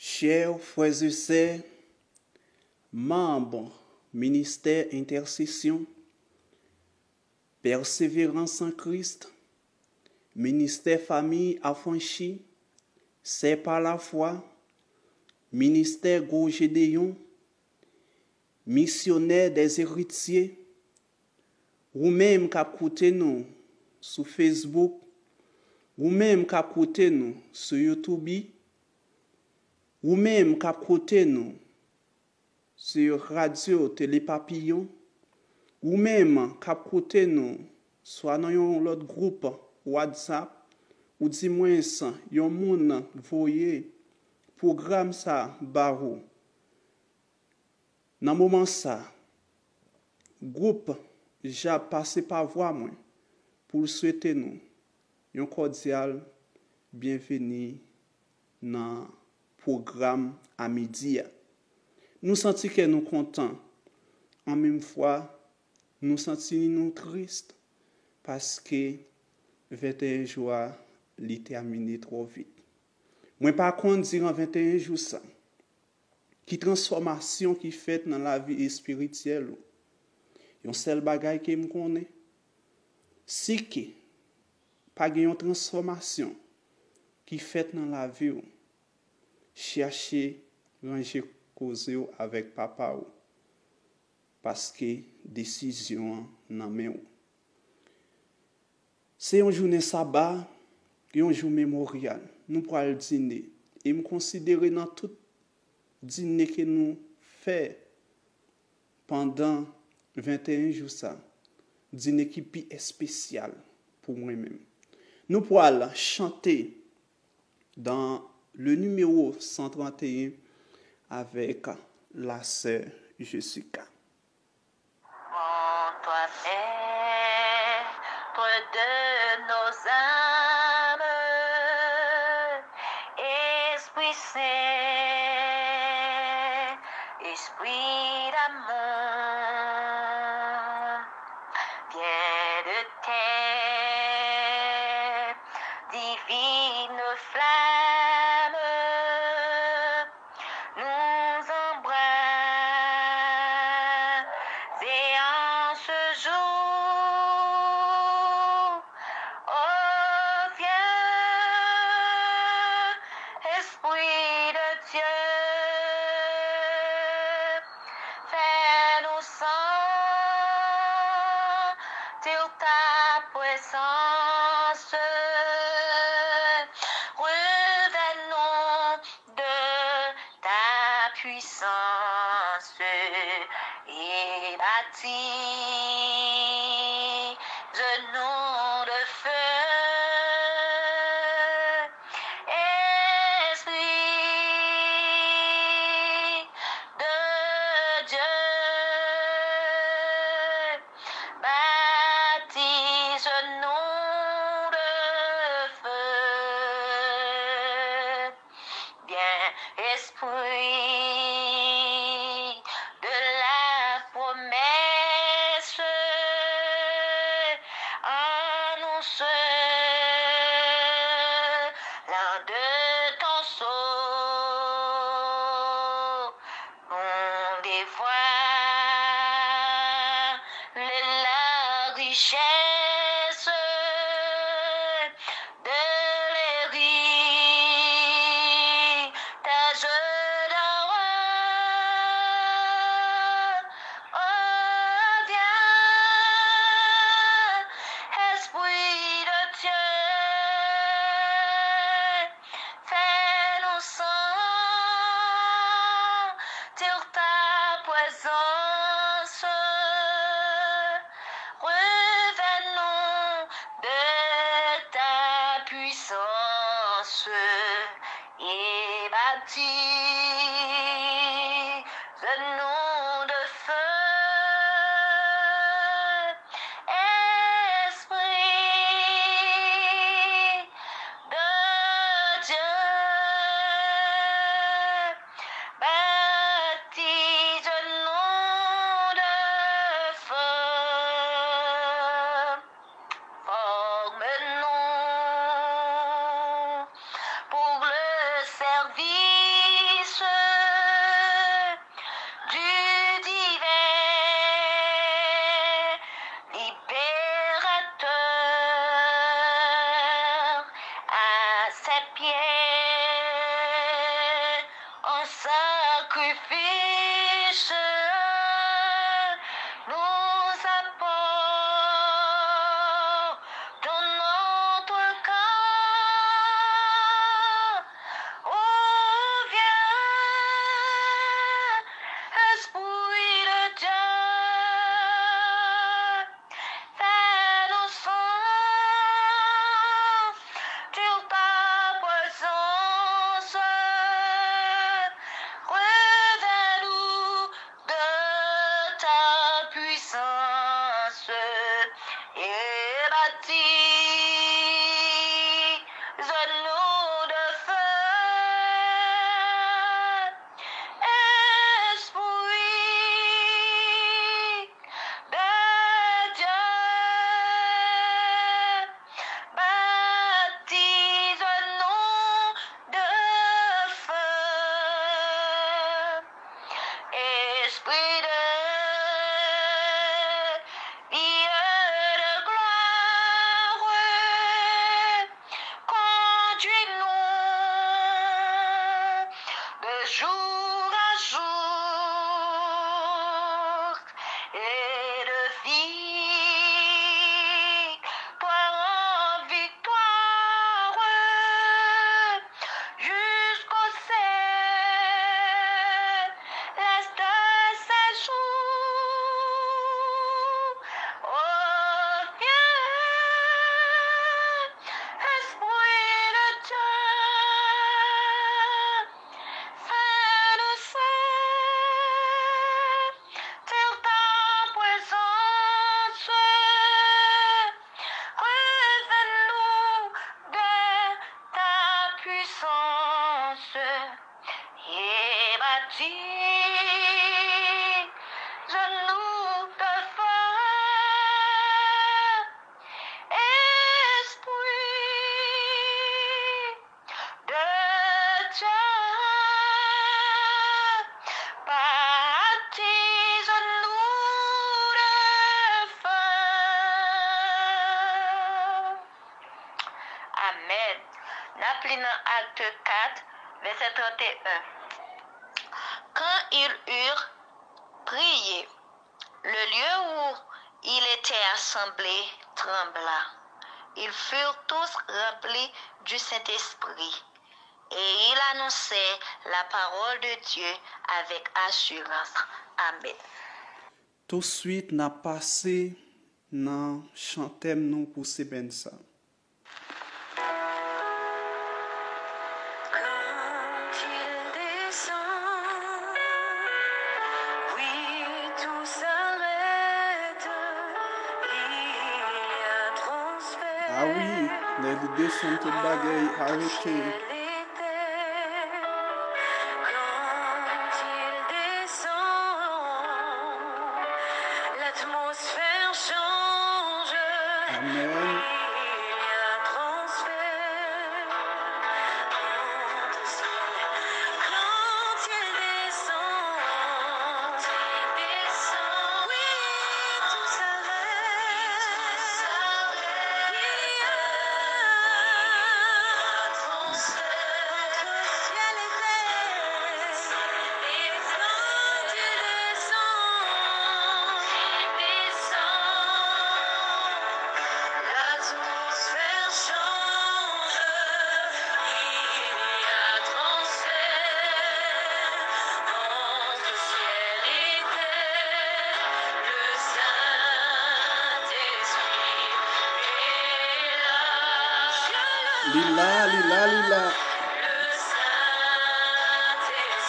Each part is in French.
Chers frères et sœurs, membres, ministère intercession, persévérance en Christ, ministère famille affranchie, c'est par la foi, ministère Gros Gédéon, missionnaire des héritiers, ou même qui écoutez nous sur Facebook, ou même qui écoutez nous sur YouTube, ou même qui écoutez nous sur Radio Télé Papillon, ou même qui écoutez nous soit dans l'autre groupe WhatsApp, ou du moins yon moun voye programme ça barou. Dans moment ça, groupe j'ai passé par voix moi pour souhaiter nous un cordial bienvenue dans programme à midi. Nous sentons que nous contents. En même fois, nous sentons nous tristes parce que 21 jours li terminé trop vite. Moi par contre dire en 21 jours ça qui transformation qui fait dans la vie spirituelle. Yon seul bagay que me connaît si que pas une transformation qui fait dans la vie ou, chercher ranger causer avec papa ou, parce que décision nan men ou. C'est une journée sabbat, un jour mémorial. Nous pourrons le dîner et me considérer dans tout dîner que nous faisons pendant 21 jours ça, dîner qui est spécial pour moi-même. Nous pourrons chanter dans le numéro 131 avec la sœur Jessica. Toi, maître de nos âmes, Esprit Saint, Esprit d'amour, viens de terre, divine flamme, nous embrasse et en ce jour, oh viens, Esprit de Dieu, fais-nous sentir ta présence, revenons de ta puissance et baptise-nous de feu, Esprit de Dieu, baptise-nous de feu. Viens, Esprit de la promesse, annonce l'un de ton sceau, on dévoile la richesse de l'héritage d'un roi. Oh, viens, Esprit de Dieu, fais-nous sentir ta présence, revenons de ta puissance et baptise-nous de feu, Esprit de Dieu, baptise-nous de feu, forme-nous pour le service pierre en sacrifice. Nous apportons notre cœur. Oh, viens, Esprit de Dieu, fais-nous sentir ta présence. Revêt-nous de ta puissance et baptise-nous de feu. Esprit de Dieu, baptise-nous de feu. Esprit de vie de gloire, conduis-nous de jour à jour et de victoire en victoire jusqu'au céleste séjour. Oh, viens, Esprit de Dieu, fais-nous sentir ta présence. Revêt-nous de ta puissance et baptise-nous de feu. Esprit de Dieu, baptise-nous de feu. Amen. N'appelons acte 4, verset 31. Quand ils eurent prié, le lieu où ils étaient assemblés trembla. Ils furent tous remplis du Saint-Esprit et ils annonçaient la parole de Dieu avec assurance. Amen. Tout de suite, n'a passé dans chantem nous pour semaine ça. Quand il descend, oui, tout s'arrête. Il y a transfert. Ah oui, les descentes de bagaille arrêtées. Quand il descend, l'atmosphère change. Amen. Il y a transfert entre ciel. Quand il descend, oui, tout s'arrête. Il y a transfert entre ciel et terre. Quand il descend, l'atmosphère change. Il y a transfert entre ciel et terre. Le Saint-Esprit est là. Lila, lila, lila. Le Saint-Esprit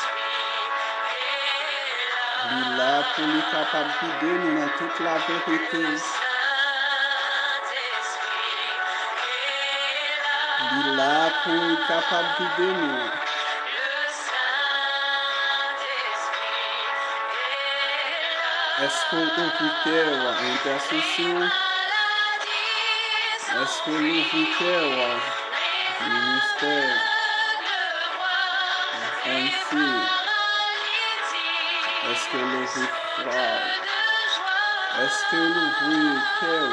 est là. Lila pour les capables de guider nous dans toute la vérité. Le Saint-Esprit est là. Lila pour les capables de guider nous. Le Saint-Esprit est là. Est-ce qu'on ouvre cœur à intercession? Est-ce qu'on ouvre cœur à ministère? Ainsi, est-ce que l'ouvre froid? Est-ce que l'ouvre cœur?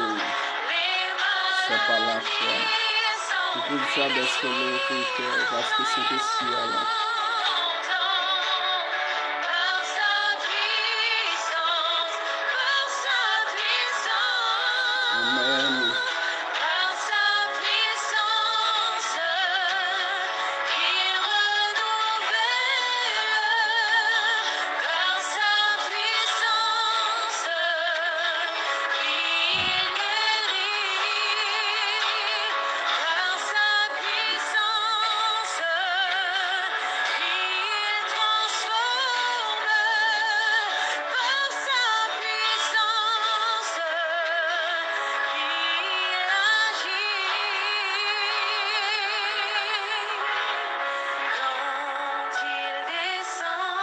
C'est pas la foi. Vous déjà baisser le cœur parce que c'est ici là. Par sa puissance, Amen. par sa puissance, il renouvelle. Par sa puissance, il guérit. Par sa puissance, il transforme. Par sa puissance, il agit. Quand il descend,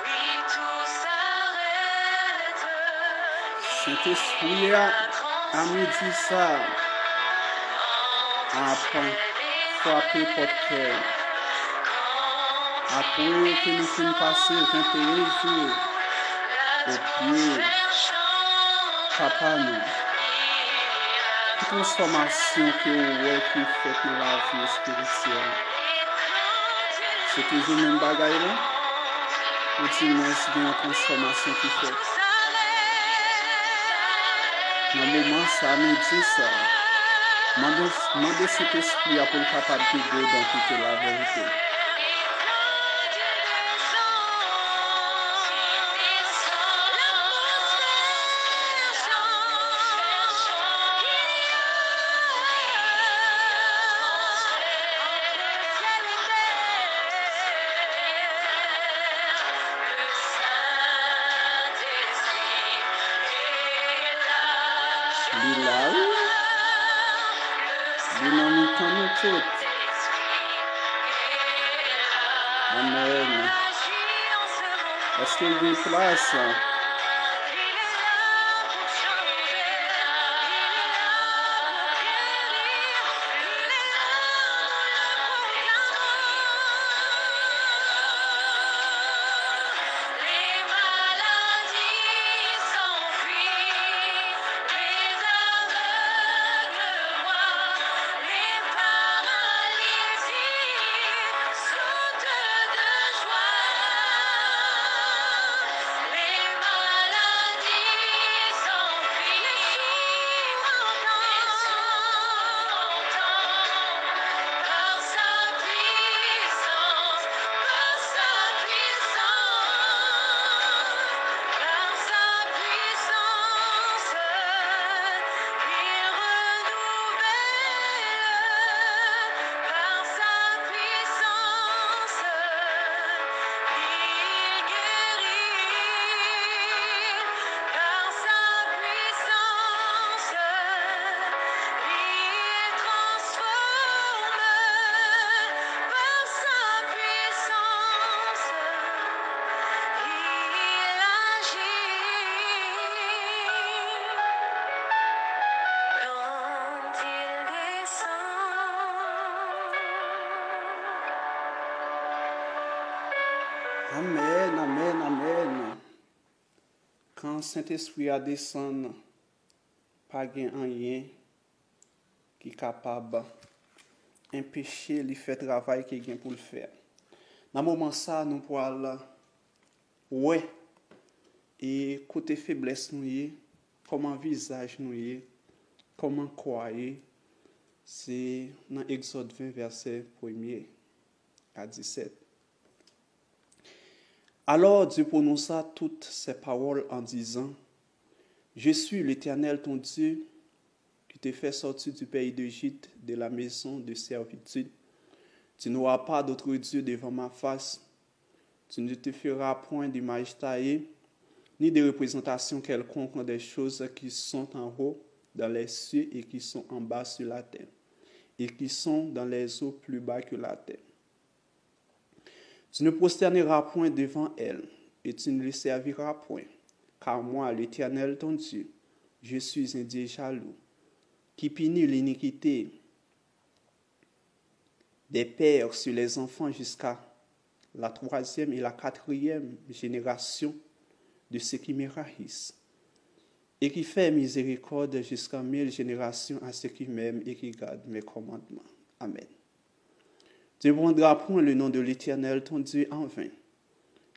oui, tout s'arrête. Saint-Esprit a midi ça. Après, frapper votre cœur. Après que nous finissons passer 21 jours au pied, papa nous. Transformation que vous qui fait dans la vie spirituelle. C'est toujours le même bagaille là. Ou dis-moi si il y a une transformation qui fait. Dans le moment, ça me dit ça. Demandez cet esprit pour être capable de guider dans toute la vérité. Lila, dynamique en nous toutes. Amen. Est-ce qu'il y a une place? Les maladies s'enfuient, les aveugles voient, les paralytiques sautent de joie. Les maladies s'enfuient, les sourds entendent par sa puissance, par sa puissance, par sa puissance, il renouvelle. Par sa puissance, il guérit. Par sa puissance, il transforme. Par sa puissance, il agit. Quand il descend. Amen, amen, amen. Quand Saint-Esprit a descendu, pas gain rien qui est capable d'empêcher le fait travail qui gain pour le faire. Dans le moment ça, nous pourrons ouais et côté faiblesse nous y, comment visage nous y, comment croire, c'est dans Exode 20 verset 1er à 17. Alors Dieu prononça toutes ces paroles en disant, je suis l'Éternel ton Dieu qui te fait sortir du pays d'Égypte, de la maison de servitude. Tu n'auras pas d'autre Dieu devant ma face. Tu ne te feras point d'image taillée, ni de représentation quelconque des choses qui sont en haut dans les cieux et qui sont en bas sur la terre, et qui sont dans les eaux plus bas que la terre. Tu ne prosterneras point devant elles, et tu ne les serviras point, car moi, l'Éternel ton Dieu, je suis un Dieu jaloux, qui punit l'iniquité des pères sur les enfants jusqu'à la 3e et la 4e génération de ceux qui me haïssent, et qui fait miséricorde jusqu'à 1000 générations à ceux qui m'aiment et qui gardent mes commandements. Amen. Tu ne prendras point le nom de l'Éternel ton Dieu en vain,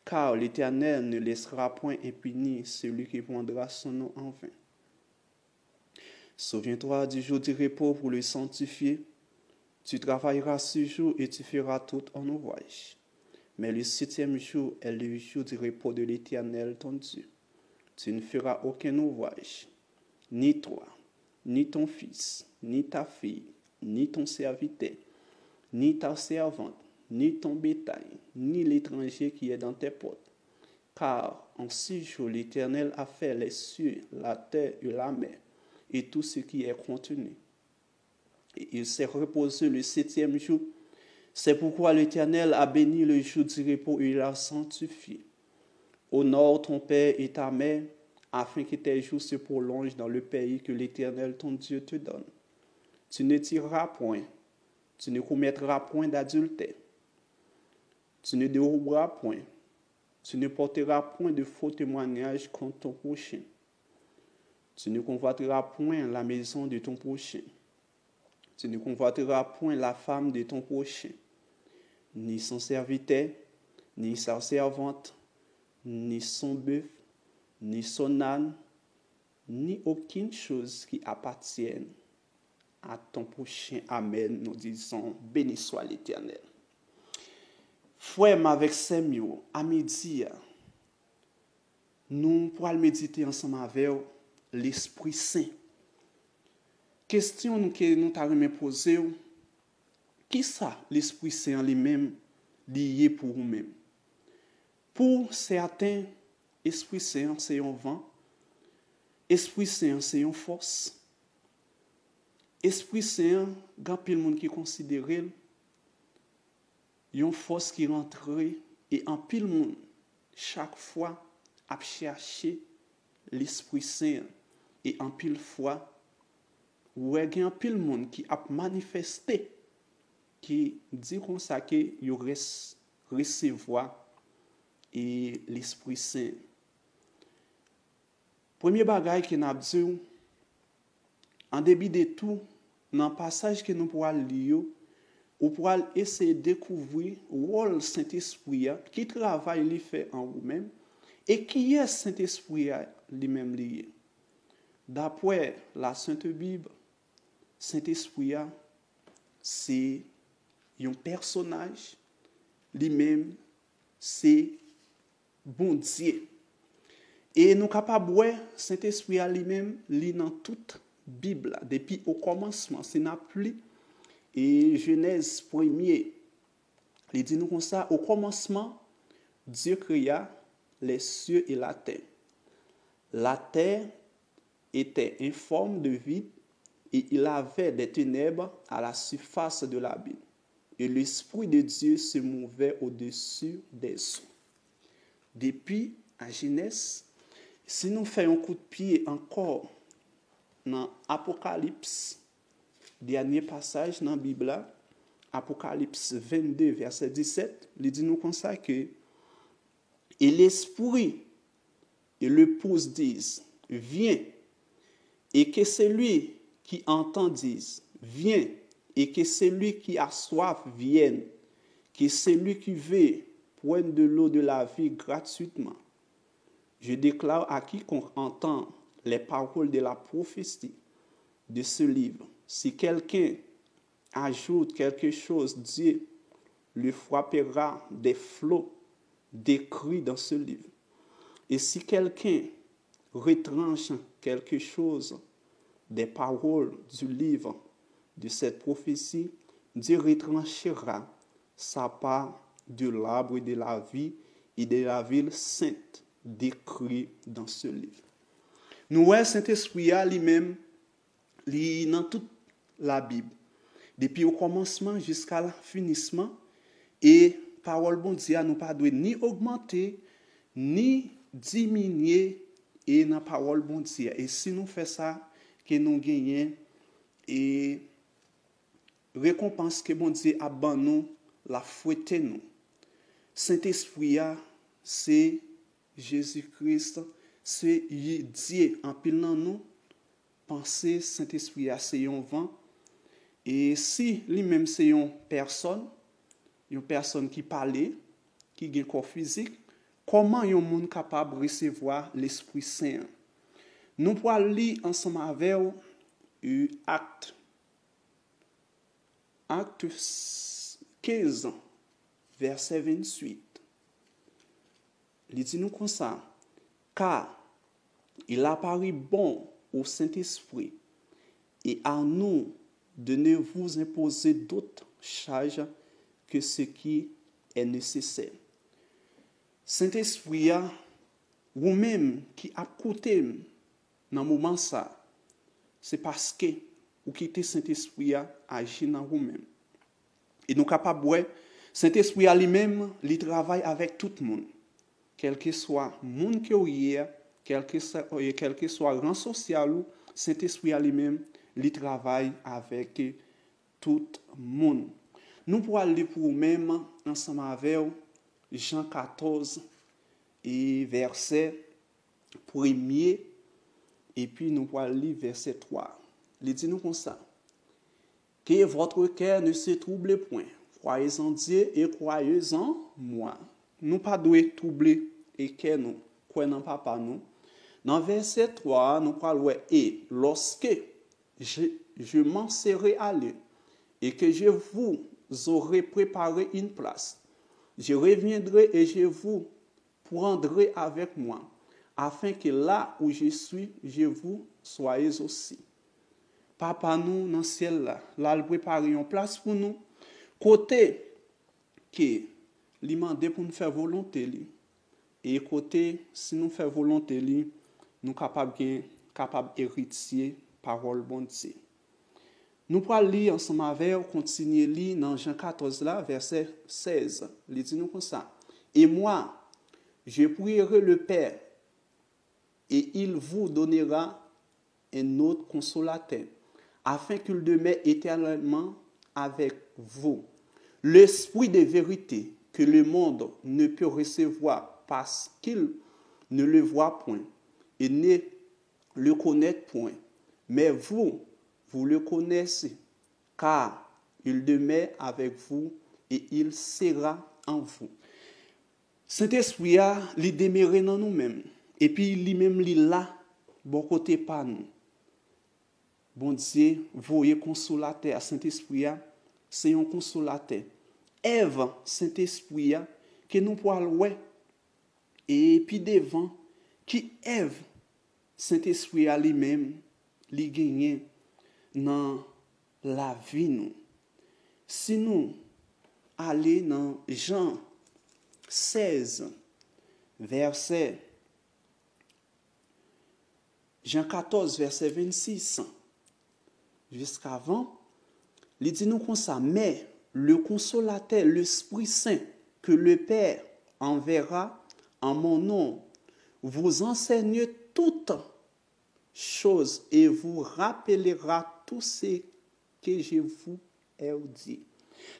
car l'Éternel ne laissera point impuni celui qui prendra son nom en vain. Souviens-toi du jour du repos pour le sanctifier. Tu travailleras 6 jours et tu feras tout en ouvrage. Mais le 7e jour est le jour du repos de l'Éternel ton Dieu. Tu ne feras aucun ouvrage, ni toi, ni ton fils, ni ta fille, ni ton serviteur, ni ta servante, ni ton bétail, ni l'étranger qui est dans tes portes. Car en 6 jours l'Éternel a fait les cieux, la terre et la mer, et tout ce qui est contenu. Et il s'est reposé le 7e jour. C'est pourquoi l'Éternel a béni le jour du repos et l'a sanctifié. Honore ton père et ta mère, afin que tes jours se prolongent dans le pays que l'Éternel ton Dieu te donne. Tu ne tireras point, tu ne commettras point d'adultère, tu ne déroberas point, tu ne porteras point de faux témoignages contre ton prochain. Tu ne convoiteras point la maison de ton prochain. Tu ne convoiteras point la femme de ton prochain, ni son serviteur, ni sa servante, ni son bœuf, ni son âne, ni aucune chose qui appartienne à ton prochain. Amen. Nous disons, béni soit l'Éternel. Frère, avec ces mots, à midi, nous pourrons méditer ensemble avec l'Esprit Saint. Question que nous t'avons posée, qui ça l'Esprit Saint en lui-même lié pour nous-mêmes? Pour certains, Esprit Saint c'est un vent, Esprit Saint c'est une force. Esprit Saint, grand pile monde qui considère une force qui rentre et en pile monde chaque fois a cherché l'Esprit Saint et en pile fois ouais gen pile monde qui a manifesté qui dit comme ça que yo recevoir et l'Esprit Saint. Premier bagage que n'a dit en début de tout dans le passage que nous pourrons lire ou pourrons essayer de découvrir le rôle Saint-Esprit qui travaille lui fait en vous-même et qui est Saint-Esprit lui-même lié. D'après la Sainte Bible, Saint-Esprit c'est un personnage lui-même c'est bon Dieu. Et nous capables voir Saint-Esprit lui-même lit dans toute Bible depuis au commencement, c'est n'a plus et Genèse 1er. Il dit nous comme ça, au commencement Dieu créa les cieux et la terre. La terre était informe de vide et il avait des ténèbres à la surface de l'abîme. Et l'Esprit de Dieu se mouvait au-dessus des eaux. Depuis à Genèse, si nous faisons un coup de pied encore dans Apocalypse, dernier passage dans la Bible, Apocalypse 22, verset 17, il dit nous comme ça que et l'Esprit et l'épouse disent, viens, et que celui qui entend dise, viens, et que celui qui a soif vienne, que celui qui veut prenne de l'eau de la vie gratuitement. Je déclare à quiconque entend les paroles de la prophétie de ce livre, si quelqu'un ajoute quelque chose, Dieu le frappera des flots décrits dans ce livre. Et si quelqu'un retranche quelque chose des paroles du livre de cette prophétie, Dieu retranchera sa part de l'arbre de la vie et de la ville sainte décrit dans ce livre. Nous voyons Saint-Esprit lui-même dans toute la Bible, depuis au commencement jusqu'à le finissement, et parole bon Dieu nous pas doit ni augmenter ni diminuer et dans parole bon Dieu. Et si nous faisons ça, que nous gagnons et récompense que bon Dieu a ban nous, la fouette nous. Saint-Esprit c'est Jésus-Christ, c'est Dieu en pile dans nous, penser Saint-Esprit a c'est un vent, et si lui-même c'est une personne qui parle, qui a un corps physique, comment un monde capable de recevoir l'Esprit Saint? Nous pouvons lire ensemble avec Acte 15, verset 28. Il dit nous comme ça, car il apparaît bon au Saint-Esprit et à nous de ne vous imposer d'autres charges que ce qui est nécessaire. Saint-Esprit, vous-même qui a coûté dans le moment ça, c'est parce que vous quittez Saint-Esprit agir dans vous-même. Et nous capables ouais, Saint-Esprit lui-même, il travaille avec tout le monde. Quel que soit le monde qui est, quel que soit le rang social, Saint-Esprit lui-même, il travaille avec tout le monde. Nous pouvons aller pour nous-mêmes ensemble avec Jean 14 et verset 1er et puis nous pouvons lire verset 3. Il dit nous comme ça. Que votre cœur ne se trouble point. Croyez en Dieu et croyez en moi. Nous pas devons troubler et que nous croyons en papa nous. Dans verset 3, nous parlons et lorsque je m'en serai allé et que je vous aurai préparé une place, je reviendrai et je vous prendrai avec moi, afin que là où je suis, je vous soyez aussi. Papa nous dans le ciel là, il prépare une place pour nous, côté que il demande pour nous faire volonté lui. Et côté si nous faisons volonté lui, nous capables héritier parole bon Dieu. Nous pourrons lire ensemble avec, continuer lire dans Jean 14 là, verset 16. Il dit nous comme ça. Et moi, je prierai le Père, et il vous donnera un autre consolateur, afin qu'il demeure éternellement avec vous. L'esprit de vérité que le monde ne peut recevoir parce qu'il ne le voit point et ne le connaît point. Mais vous le connaissez, car il demeure avec vous et il sera en vous. Saint-Esprit a li demeure dans nous-mêmes. Et puis lui-même li là, bon côté pas nous. Bon Dieu, voyez consolateur, Saint-Esprit a, c'est un consolateur. Ève, Saint-Esprit a, que nous pouvons ouais. Et puis devant, qui Ève, Saint-Esprit a lui-même, li gagné dans la vie nous. Si nous allons dans Jean 16, verset Jean 14, verset 26, jusqu'avant, il dit nous comme ça, mais le consolateur, l'Esprit Saint, que le Père enverra en mon nom, vous enseigne toutes choses et vous rappellera tout ce que je vous ai dit.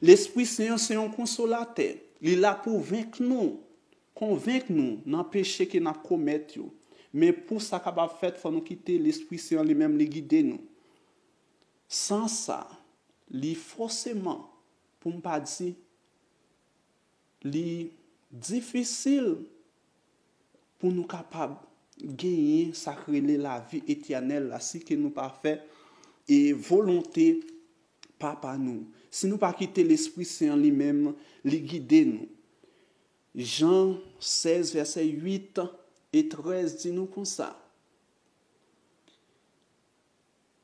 L'Esprit Saint, c'est un consolateur. Il est là pour convaincre nous dans le péché que nous commettons. Mais pour ça qu'on va faire, il faut nous quitter l'Esprit Saint lui-même, les guider nous. Sans ça, il forcément, pour ne pas dire, il difficile pour nous capables de gagner, sacrer la vie éternelle, là, si que nous pas fait et volonté papa nous. Si nous pas quitter l'Esprit Saint lui-même, les guider nous. Jean 16, verset 8 et 13 dit nous comme ça.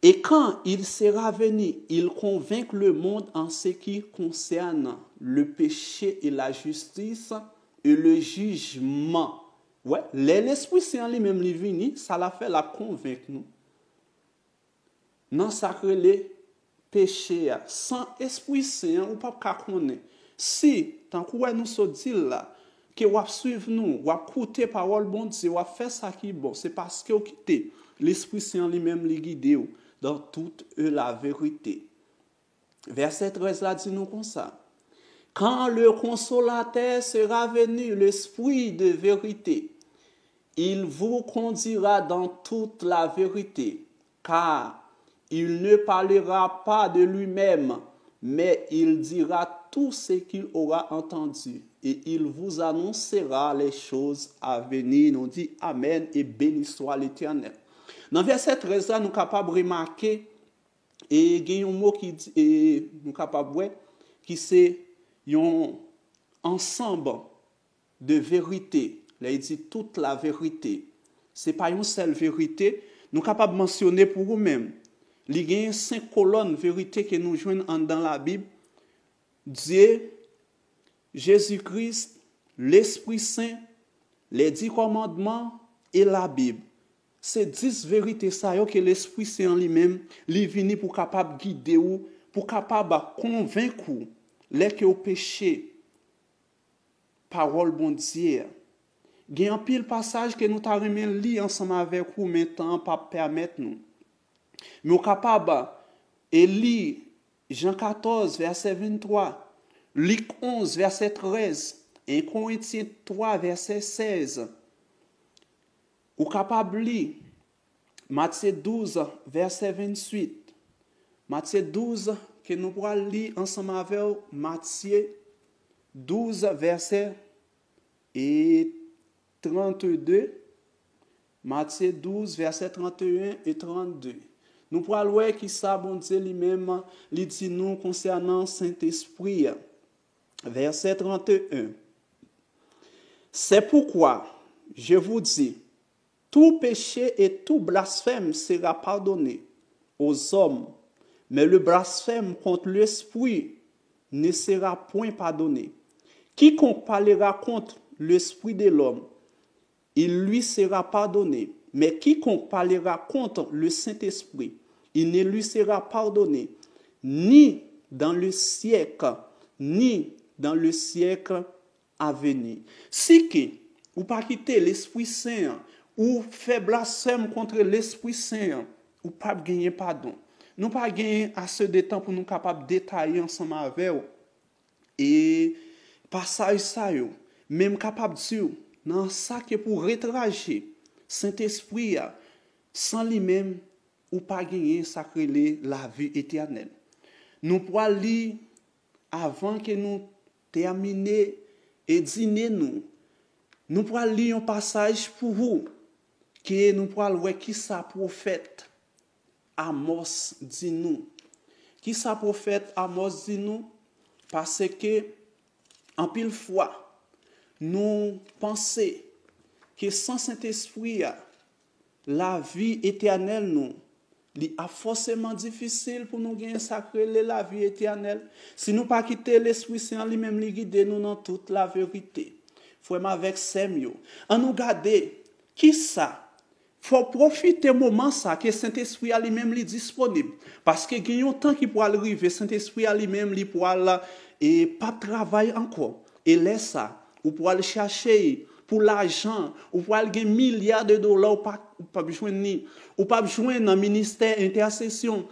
Et quand il sera venu, il convainc le monde en ce qui concerne le péché et la justice et le jugement. Ouais, l'Esprit Saint lui-même est venu, ça l'a fait la convaincre nous. Non sacré les péchés, sans Esprit Saint, ou pas qu'à connaître. Si, tant que nous se dit là, que vous suivez nous, vous écoutez la parole bon Dieu, vous faites ça qui est bon, c'est parce que vous quittez l'Esprit Saint lui-même les guide dans toute la vérité. Verset 13 là dit nous comme ça. Quand le consolateur sera venu, l'Esprit de vérité, il vous conduira dans toute la vérité, car il ne parlera pas de lui-même, mais il dira tout ce qu'il aura entendu, et il vous annoncera les choses à venir. Nous dit Amen et béni soit l'Éternel. Dans verset 13, là, nous sommes capables de remarquer, et il y a un mot qui dit, et nous sommes capables de voir, qui c'est un ensemble de vérité. Là, il dit toute la vérité. Ce n'est pas une seule vérité. Nous sommes capables de mentionner pour nous-mêmes. Il y a 5 colonnes de vérité que nous jouons dans la Bible. Dieu, Jésus-Christ, l'Esprit Saint, les 10 commandements et la Bible. C'est 10 vérités ça que l'Esprit Saint en lui-même, il vient pour capable guider ou pour capable convaincre les que au péché parole bon Dieu. Il y a un pile passage que nous t'avons lire ensemble avec vous maintenant pas permettre nous. Mais nous capable et lire Jean 14 verset 23, Luc 11 verset 13, 1 Corinthiens 3 verset 16. Ou capable lire Matthieu 12 verset 28. Matthieu 12 que nous pourrons lire ensemble avec Matthieu 12 verset et 32. Matthieu 12 verset 31 et 32. Nous pourrons voir qui ça bon Dieu lui-même lui dit nous concernant Saint-Esprit. Verset 31. C'est pourquoi je vous dis, tout péché et tout blasphème sera pardonné aux hommes, mais le blasphème contre l'Esprit ne sera point pardonné. Quiconque parlera contre l'Esprit de l'homme, il lui sera pardonné. Mais quiconque parlera contre le Saint-Esprit, il ne lui sera pardonné, ni dans le siècle, ni dans le siècle à venir. Si que ou pas quitter l'Esprit Saint, ou fait blasphème contre l'Esprit Saint, ou pas gagner pardon. Nous pas gagner assez de temps pour nous capables de détailler ensemble avec vous. Et passage ça yo, même capable de dire dans ça que pour retrager Saint-Esprit sans lui-même ou pas gagner sacré la vie éternelle. Nous pourrons lire avant que nous terminer et dîner nous pourrons lire un passage pour vous que nous pourrons voir qui ça prophète Amos dit nous. Qui ça prophète Amos dit nous parce que en pile fois nous pensons que sans Saint-Esprit la vie éternelle nous il est forcément difficile pour nous gagner sacré la vie éternelle si nous pas quitter l'Esprit Saint lui-même lui guider nous dans toute la vérité. Frère avec Samuel, en nous garder qui ça faut profiter moment ça que Saint-Esprit à lui-même est disponible parce que il y a un temps qui pourra arriver Saint-Esprit à lui-même il pourra et pas travailler encore et laisse ça ou pour aller chercher pour l'argent ou pour aller gagner milliards de dollars ou pas joindre ou pas joindre un ministère intercession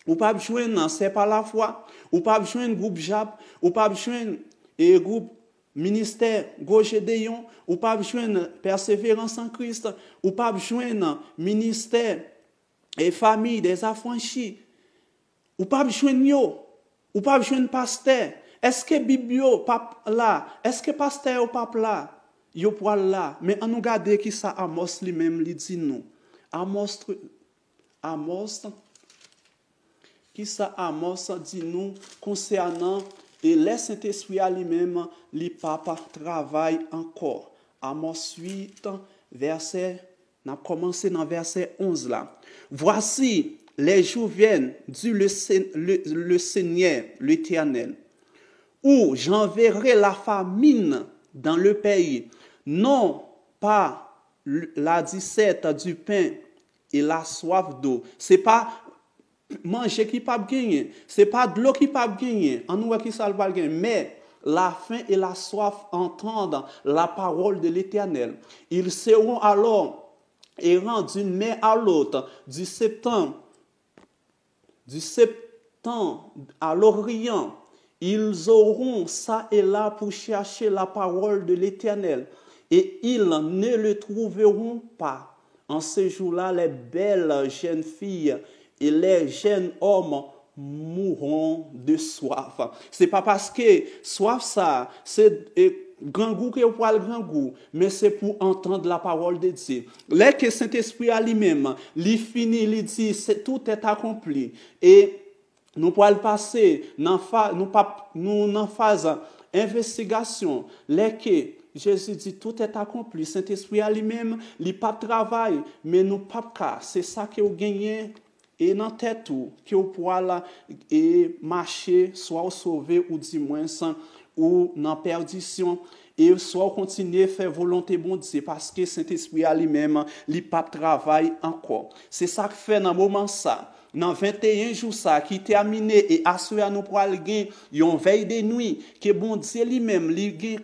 ou pas joindre c'est pas la foi ou pas joindre groupe JAP ou pas joindre et groupe ministère Gauche-Déon, ou pas joindre Persévérance en Christ, ou pas joindre ministère et famille des affranchis, ou pas joindre yo, ou pas joindre pasteur. Est-ce que Biblio pape là? Est-ce que pasteur ou pape là? Yo pour là, mais on nous garder qui ça Amos lui-même lui dit nous. Amos qui ça Amos dit nous concernant et le Saint-Esprit à lui-même, le papa travaille encore. Amos 8, verset, on a commencé dans verset 11 là. Voici, les jours viennent, dit le Seigneur, l'Éternel, où j'enverrai la famine dans le pays, non pas la disette du pain et la soif d'eau. C'est pas manger qui pas gagner, c'est pas de l'eau qui pas gagner, en nous qui ça va gagner, mais la faim et la soif entendent la parole de l'Éternel. Ils seront alors errants d'une mer à l'autre, du septembre à l'Orient. Ils auront ça et là pour chercher la parole de l'Éternel. et ils ne le trouveront pas. En ce jour-là, les belles jeunes filles et les jeunes hommes mourront de soif. C'est pas parce que soif ça, c'est grand goût que pour le grand goût, mais c'est pour entendre la parole de Dieu. Là que Saint-Esprit à lui-même, il finit, il dit, tout est accompli. Et nous pouvons passer dans phase investigation. Là que Jésus dit, tout est accompli. Saint-Esprit à lui-même, il pas travail, mais nous pas cas. C'est ça que vous gagnez. Et dans tête tout, que vous pouvez là et marcher, soit sauver ou du moins ou dans perdition, et soit continuer à faire volonté bon Dieu, parce que Saint-Esprit à lui-même, il pas travail encore. C'est ça que fait dans le moment ça. Dans 21 jours ça, qui terminé et assuré à nous pour aller gagner, une veille de nuit, que bon Dieu lui-même, il gagne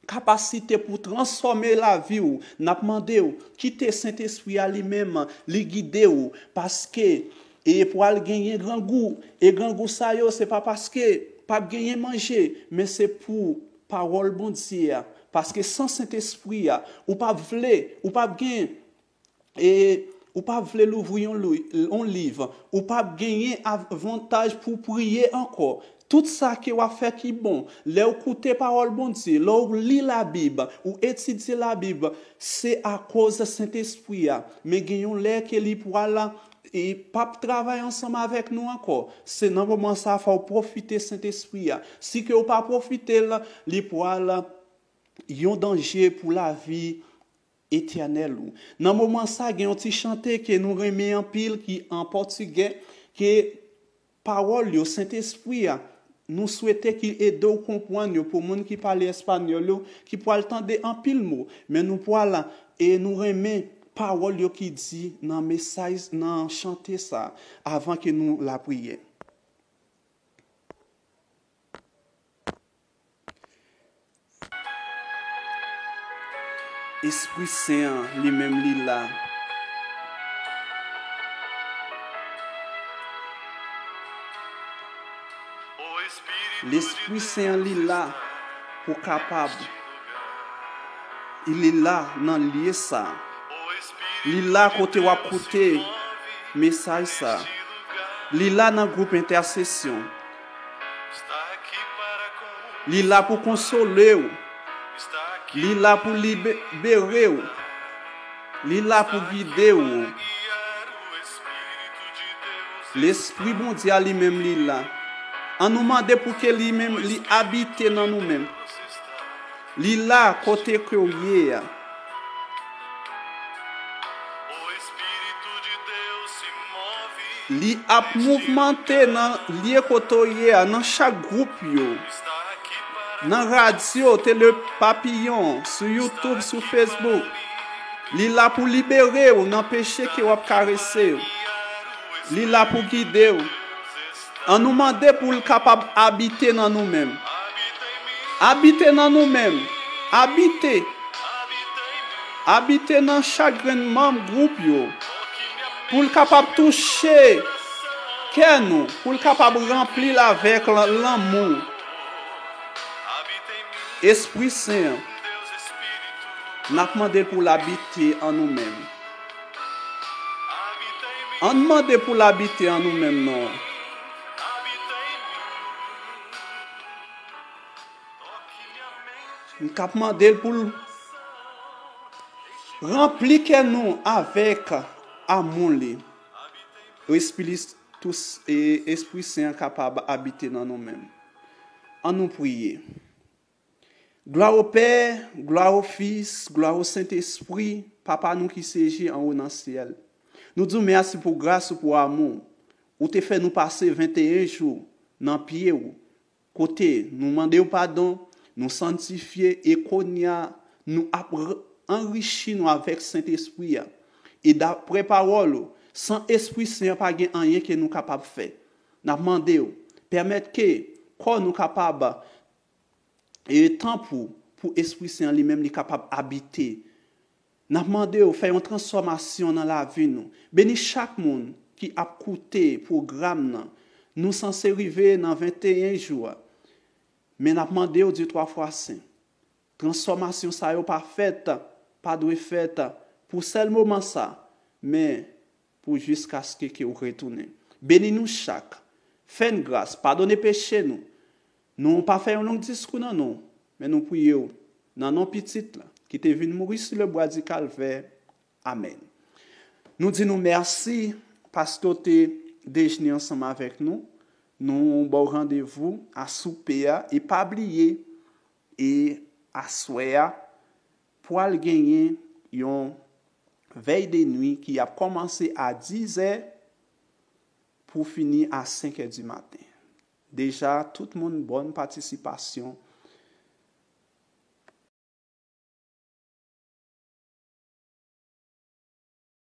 capacité pour transformer la vie ou n'a demandé ou quitter Saint-Esprit à lui-même li guider ou parce que et pour aller gagner grand goût et grand goût ça yo c'est pas parce que pas gagner manger mais c'est pour parole bon Dieu parce que sans Saint-Esprit ou pas vle ou pas gagner et ou pas vle l'ouvrir un livre ou pas gagner avantage pour prier encore. Tout ça qui va faire qui bon, là écouter parole bon Dieu, là lire la Bible ou étudier la Bible, c'est à cause de Saint-Esprit. Mais gagnons l'air que li pour là et pas travailler ensemble avec nous encore. C'est dans moment ça faut profiter Saint-Esprit. Si que ou pas profiter là, li pour là yon danger pour la vie éternelle. Dans moment ça gagne un petit chanter que nous remet en pile qui en portugais que parole yo Saint-Esprit nous souhaitons qu'il aide à comprendre pour les gens qui parlent espagnol, qui pourraient entendre en pile mot. Mais nous pourrons et nous remettre parole qui dit dans le message, dans chanter ça, avant que nous la prions. Esprit Saint, lui-même, lui là. L'Esprit Saint est là pour capable. Il est là dans lieu ça. Il est là côté wa côté message ça. Il est là dans groupe intercession. Il est là pour consoler. Il est là pour libérer. Il est là pour guider. L'Esprit bon Dieu lui-même il est là. On nous demande pour que lui-même lui habite dans nous-mêmes. Lui là côté que y est. Lui a mouvementé dans lié côté dans chaque groupe yo. Dans radio, télé papillon, sur YouTube, sur Facebook. Lui là pour libérer ou dans péché qui va caresser. Lui là pour guider. On nous demande pour le capable habiter dans nous-mêmes. Habiter dans nous-mêmes. Habiter. Habiter dans chaque membre groupe yo. Pour le capable toucher que nous, pour le capable remplir avec l'amour. Esprit Saint, n'a demandé pour l'habiter en nous-mêmes. On demande pour l'habiter en nous-mêmes non. Nous avons demandé pour remplir nous avec amour. Esprit Saint capable d'habiter dans nous-mêmes. En nous prier. Gloire au Père, gloire au Fils, gloire au Saint-Esprit, Papa nous qui siège en haut dans le ciel. Nous disons merci pour grâce et pour amour. Ou te fait nous passer 21 jours dans le pied. Côté, nous demandons pardon. Nous sanctifier et nous enrichir nous avec Saint-Esprit. Et d'après parole, sans Esprit Saint, pas rien que nous capable de faire. Nous demandons, permettre que quand nous capable et temps pour Esprit Saint lui-même capable d'habiter. Nous demandons, faire une transformation dans la vie. Bénis chaque monde qui a écouté le programme. Nous sommes arrivés dans 21 jours. Mais nous demandons Dieu 3 fois saint. transformation ça yo pas faite, pas doit faite pour seul moment ça, mais pour jusqu'à ce que vous retournez. Bénis nous chaque. Fais grâce, pardonnez péché nous. Nous pas fait un long discours non non, mais nous prions dans nos petites là qui t'est venu mourir sur le bois du calvaire. Amen. Nous disons merci parce que tu es déjeuné ensemble avec nous. Nous bon rendez-vous à souper et pas oublier et à soir pour aller gagner une veille de nuit qui a commencé à 10h pour finir à 5h du matin. Déjà, tout le monde bonne participation